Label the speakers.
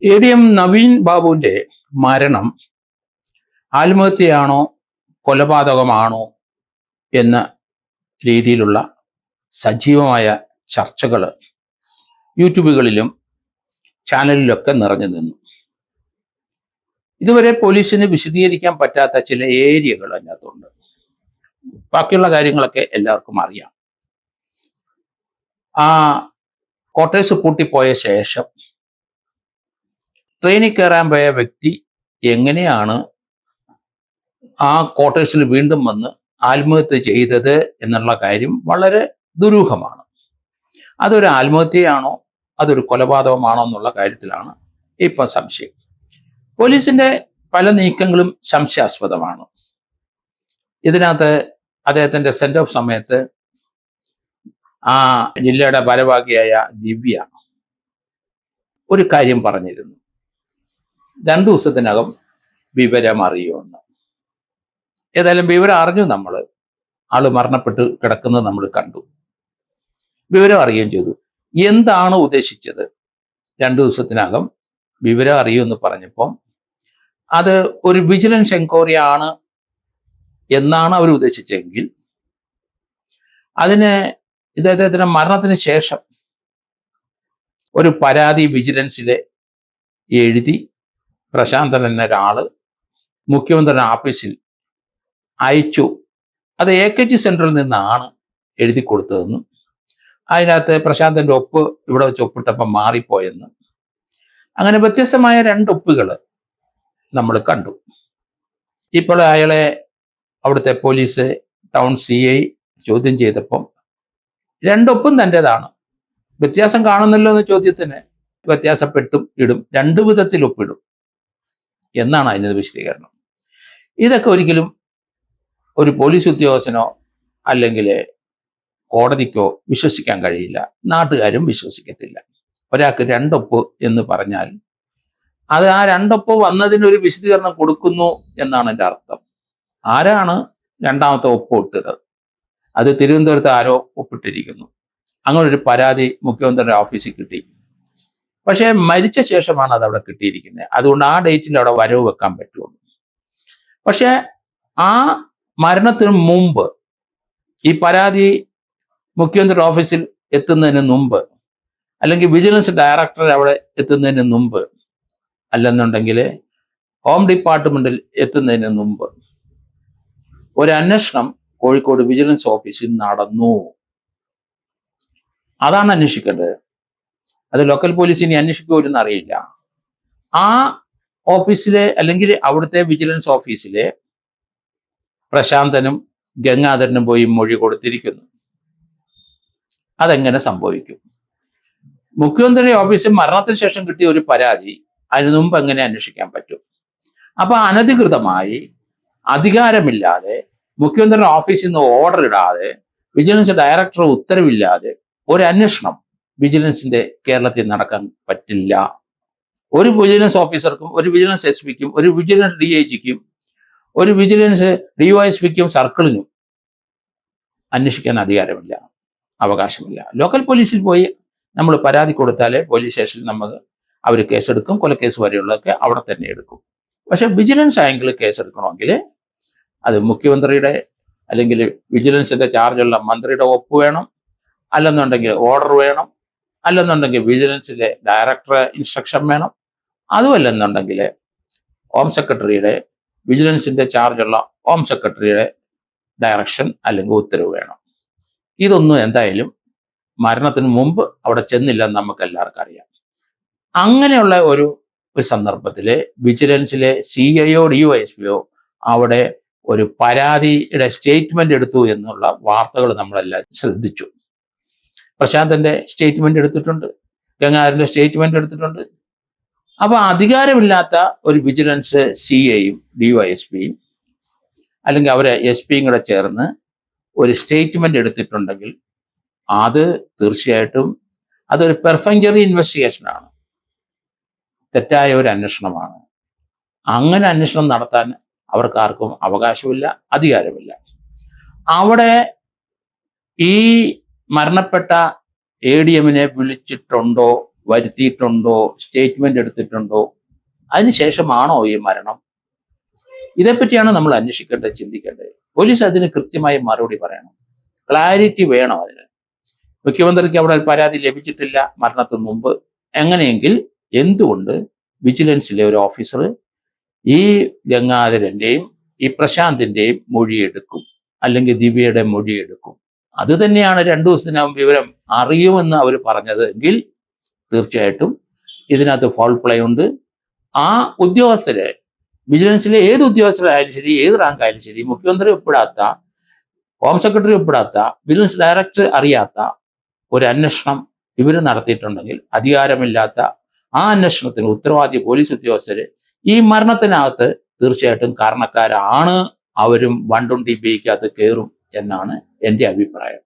Speaker 1: ADM Naveen ബാബുവിന്റെ മരണം ആത്മഹത്യയാണോ കൊലപാതകമാണോ എന്ന രീതിയിലുള്ള സജീവമായ ചർച്ചകൾ യൂട്യൂബുകളിലും ചാനലിലൊക്കെ നിറഞ്ഞു നിന്നു. ഇതുവരെ പോലീസിന് വിശദീകരിക്കാൻ പറ്റാത്ത ചില ഏരിയകൾ അതിനകത്തുണ്ട്. ബാക്കിയുള്ള കാര്യങ്ങളൊക്കെ എല്ലാവർക്കും അറിയാം. ആ ക്വാർട്ടേഴ്സ് പൂട്ടിപ്പോയ ശേഷം ട്രെയിനിൽ കയറാൻ പോയ വ്യക്തി എങ്ങനെയാണ് ആ ക്വാർട്ടേഴ്സിൽ വീണ്ടും വന്ന് ആത്മഹത്യ ചെയ്തത് എന്നുള്ള കാര്യം വളരെ ദുരൂഹമാണ്. അതൊരു ആത്മഹത്യയാണോ അതൊരു കൊലപാതകമാണോ എന്നുള്ള കാര്യത്തിലാണ് ഇപ്പം സംശയം. പോലീസിന്റെ പല നീക്കങ്ങളും സംശയാസ്പദമാണ്. ഇതിനകത്ത് അദ്ദേഹത്തിന്റെ സെൻഡ് ഓഫ് സമയത്ത് ആ ജില്ലയുടെ ഭാരവാഹിയായ ദിവ്യ ഒരു കാര്യം പറഞ്ഞിരുന്നു, 2 ദിവസത്തിനകം വിവരം അറിയുമെന്ന്. ഏതായാലും വിവരം അറിഞ്ഞു. ആള് മരണപ്പെട്ട് കിടക്കുന്നത് നമ്മൾ കണ്ടു, വിവരം അറിയുകയും ചെയ്തു. എന്താണ് ഉദ്ദേശിച്ചത്? 2 ദിവസത്തിനകം വിവരം അറിയുമെന്ന് പറഞ്ഞപ്പോൾ അത് ഒരു വിജിലൻസ് എൻക്വയറി ആണ് എന്നാണ് അവർ ഉദ്ദേശിച്ചെങ്കിൽ അതിന് ഇദ്ദേഹത്തിന്റെ മരണത്തിന് ശേഷം ഒരു പരാതി വിജിലൻസിലെ എഴുതി പ്രശാന്തൻ എന്ന ഒരാള് മുഖ്യമന്ത്രിയുടെ ഓഫീസിൽ അയച്ചു. അത് AKG സെന്ററിൽ നിന്നാണ് എഴുതി കൊടുത്തതെന്നും അതിനകത്ത് പ്രശാന്തന്റെ ഒപ്പ് ഇവിടെ വെച്ച് ഒപ്പിട്ടപ്പം മാറിപ്പോയെന്നും അങ്ങനെ വ്യത്യസ്തമായ 2 ഒപ്പുകൾ നമ്മൾ കണ്ടു. ഇപ്പോൾ അയാളെ അവിടുത്തെ പോലീസ് ടൗൺ CI ചോദ്യം ചെയ്തപ്പം 2 ഒപ്പും തൻ്റെതാണ്. വ്യത്യാസം കാണുന്നല്ലോ എന്ന ചോദ്യത്തിന് വ്യത്യാസപ്പെട്ടും ഇടും, 2 വിധത്തിൽ ഒപ്പിടും എന്നാണ് അതിൻ്റെ വിശദീകരണം. ഇതൊക്കെ ഒരിക്കലും ഒരു പോലീസ് ഉദ്യോഗസ്ഥനോ അല്ലെങ്കിൽ കോടതിക്കോ വിശ്വസിക്കാൻ കഴിയില്ല, നാട്ടുകാരും വിശ്വസിക്കത്തില്ല. ഒരാൾക്ക് 2 ഒപ്പ് എന്ന് പറഞ്ഞാൽ അത് ആ 2 ഒപ്പ് വന്നതിനൊരു വിശദീകരണം കൊടുക്കുന്നു എന്നാണ് എൻ്റെ അർത്ഥം. ആരാണ് 2ാമത്തെ ഒപ്പ് ഇട്ടത്? അത് തിരുവനന്തപുരത്ത് ആരോ ഒപ്പിട്ടിരിക്കുന്നു. അങ്ങനെ ഒരു പരാതി മുഖ്യമന്ത്രിയുടെ ഓഫീസിൽ കിട്ടി. പക്ഷേ മരിച്ച ശേഷമാണ് അത് അവിടെ കിട്ടിയിരിക്കുന്നത്. അതുകൊണ്ട് ആ ഡേറ്റിൽ അവിടെ വരവ് വെക്കാൻ പറ്റുള്ളൂ. പക്ഷേ ആ മരണത്തിന് മുമ്പ് ഈ പരാതി മുഖ്യമന്ത്രിയുടെ ഓഫീസിൽ എത്തുന്നതിന് മുമ്പ് അല്ലെങ്കിൽ വിജിലൻസ് ഡയറക്ടർ അവിടെ എത്തുന്നതിന് മുമ്പ് അല്ലെന്നുണ്ടെങ്കിൽ ഹോം ഡിപ്പാർട്ട്മെന്റിൽ എത്തുന്നതിന് മുമ്പ് ഒരു അന്വേഷണം കോഴിക്കോട് വിജിലൻസ് ഓഫീസിൽ നടന്നു. അതാണ് അന്വേഷിക്കേണ്ടത്. അത് ലോക്കൽ പോലീസ് ഇനി അന്വേഷിക്കുമെന്ന് അറിയില്ല. ആ ഓഫീസിലെ അല്ലെങ്കിൽ അവിടുത്തെ വിജിലൻസ് ഓഫീസിലെ പ്രശാന്തനും ഗംഗാധരനും പോയി മൊഴി കൊടുത്തിരിക്കുന്നു. അതെങ്ങനെ സംഭവിക്കും? മുഖ്യമന്ത്രി ഓഫീസിൽ മരണത്തിന് ശേഷം കിട്ടിയ ഒരു പരാതി അതിനു മുമ്പ് എങ്ങനെ അന്വേഷിക്കാൻ പറ്റും? അപ്പൊ അനധികൃതമായി അധികാരമില്ലാതെ മുഖ്യമന്ത്രിയുടെ ഓഫീസിൽ നിന്ന് ഓർഡർ ഇടാതെ വിജിലൻസ് ഡയറക്ടർ ഉത്തരവില്ലാതെ ഒരു അന്വേഷണം വിജിലൻസിന്റെ കേരളത്തിൽ നടക്കാൻ പറ്റില്ല. ഒരു വിജിലൻസ് ഓഫീസർക്കും ഒരു വിജിലൻസ് SP-ക്കും ഒരു വിജിലൻസ് DIG-ക്കും ഒരു വിജിലൻസ് DYSP-ക്കും സർക്കിളിനും അന്വേഷിക്കാൻ അധികാരമില്ല, അവകാശമില്ല. ലോക്കൽ പോലീസിൽ പോയി നമ്മൾ പരാതി കൊടുത്താലേ പോലീസ് സ്റ്റേഷനിൽ നമുക്ക് അവർ കേസെടുക്കും. കൊലക്കേസ് വരെയുള്ളതൊക്കെ അവിടെ തന്നെ എടുക്കും. പക്ഷെ വിജിലൻസ് ആംഗിൾ കേസെടുക്കണമെങ്കിൽ അത് മുഖ്യമന്ത്രിയുടെ അല്ലെങ്കിൽ വിജിലൻസിന്റെ ചാർജുള്ള മന്ത്രിയുടെ ഒപ്പ് വേണം, അല്ലെന്നുണ്ടെങ്കിൽ ഓർഡർ വേണം, അല്ലെന്നുണ്ടെങ്കിൽ വിജിലൻസിലെ ഡയറക്ടറെ ഇൻസ്ട്രക്ഷൻ വേണം, അതുമല്ലെന്നുണ്ടെങ്കിൽ ഹോം സെക്രട്ടറിയുടെ വിജിലൻസിന്റെ ചാർജുള്ള ഹോം സെക്രട്ടറിയുടെ ഡയറക്ഷൻ അല്ലെങ്കിൽ ഉത്തരവ് വേണം. ഇതൊന്നും എന്തായാലും മരണത്തിന് മുമ്പ് അവിടെ ചെന്നില്ലെന്ന് നമുക്ക് എല്ലാവർക്കും അറിയാം. അങ്ങനെയുള്ള ഒരു സന്ദർഭത്തിൽ വിജിലൻസിലെ CIO DYSP-യോ അവിടെ ഒരു പരാതിയുടെ സ്റ്റേറ്റ്മെന്റ് എടുത്തു എന്നുള്ള വാർത്തകൾ നമ്മളെല്ലാം ശ്രദ്ധിച്ചു. പ്രശാന്തന്റെ സ്റ്റേറ്റ്മെന്റ് എടുത്തിട്ടുണ്ട്, ഗംഗാധരന്റെ സ്റ്റേറ്റ്മെന്റ് എടുത്തിട്ടുണ്ട്. അപ്പൊ അധികാരമില്ലാത്ത ഒരു വിജിലൻസ് CIയും DYSP-യും അല്ലെങ്കിൽ അവരെ SP-യും കൂടെ ചേർന്ന് ഒരു സ്റ്റേറ്റ്മെന്റ് എടുത്തിട്ടുണ്ടെങ്കിൽ അത് തീർച്ചയായിട്ടും അതൊരു പെർഫങ്ചറി ഇൻവെസ്റ്റിഗേഷനാണ്, തെറ്റായ ഒരു അന്വേഷണമാണ്. അങ്ങനെ അന്വേഷണം നടത്താൻ അവർക്കാർക്കും അവകാശമില്ല, അധികാരമില്ല. അവിടെ ഈ മരണപ്പെട്ട ADM-നെ വിളിച്ചിട്ടുണ്ടോ വരുത്തിയിട്ടുണ്ടോ, സ്റ്റേറ്റ്മെന്റ് എടുത്തിട്ടുണ്ടോ, അതിനുശേഷമാണോ ഈ മരണം? ഇതേപ്പറ്റിയാണ് നമ്മൾ അന്വേഷിക്കേണ്ടത്, ചിന്തിക്കേണ്ടത്. പോലീസ് അതിന് കൃത്യമായി മറുപടി പറയണം. ക്ലാരിറ്റി വേണം അതിന്. മുഖ്യമന്ത്രിക്ക് അവിടെ പരാതി ലഭിച്ചിട്ടില്ല മരണത്തിന് മുമ്പ്. എങ്ങനെയെങ്കിൽ എന്തുകൊണ്ട് വിജിലൻസിലെ ഒരു ഓഫീസർ ഈ ഗംഗാധരന്റെയും ഈ പ്രശാന്തിന്റെയും മൊഴിയെടുക്കും, അല്ലെങ്കിൽ ദിവ്യയുടെ മൊഴിയെടുക്കും? അത് തന്നെയാണ് 2 ദിവസത്തിനകം വിവരം അറിയുമെന്ന് അവർ പറഞ്ഞത് എങ്കിൽ തീർച്ചയായിട്ടും ഇതിനകത്ത് ഫോൾ പ്ലേ ഉണ്ട്. ആ ഉദ്യോഗസ്ഥരെ, വിജിലൻസിലെ ഏത് ഉദ്യോഗസ്ഥരായാലും ശരി, ഏത് റാങ്ക് ആയാലും ശരി, മുഖ്യമന്ത്രി ഒപ്പിടാത്ത, ഹോം സെക്രട്ടറി ഒപ്പിടാത്ത, വിജിലൻസ് ഡയറക്ടർ അറിയാത്ത ഒരു അന്വേഷണം ഇവർ നടത്തിയിട്ടുണ്ടെങ്കിൽ അധികാരമില്ലാത്ത ആ അന്വേഷണത്തിന് ഉത്തരവാദി പോലീസ് ഉദ്യോഗസ്ഥര് ഈ മരണത്തിനകത്ത് തീർച്ചയായിട്ടും കാരണക്കാരാണ്. അവരും 120 ബിക്കകത്ത് കയറും എന്നാണ് എൻ്റെ അഭിപ്രായം.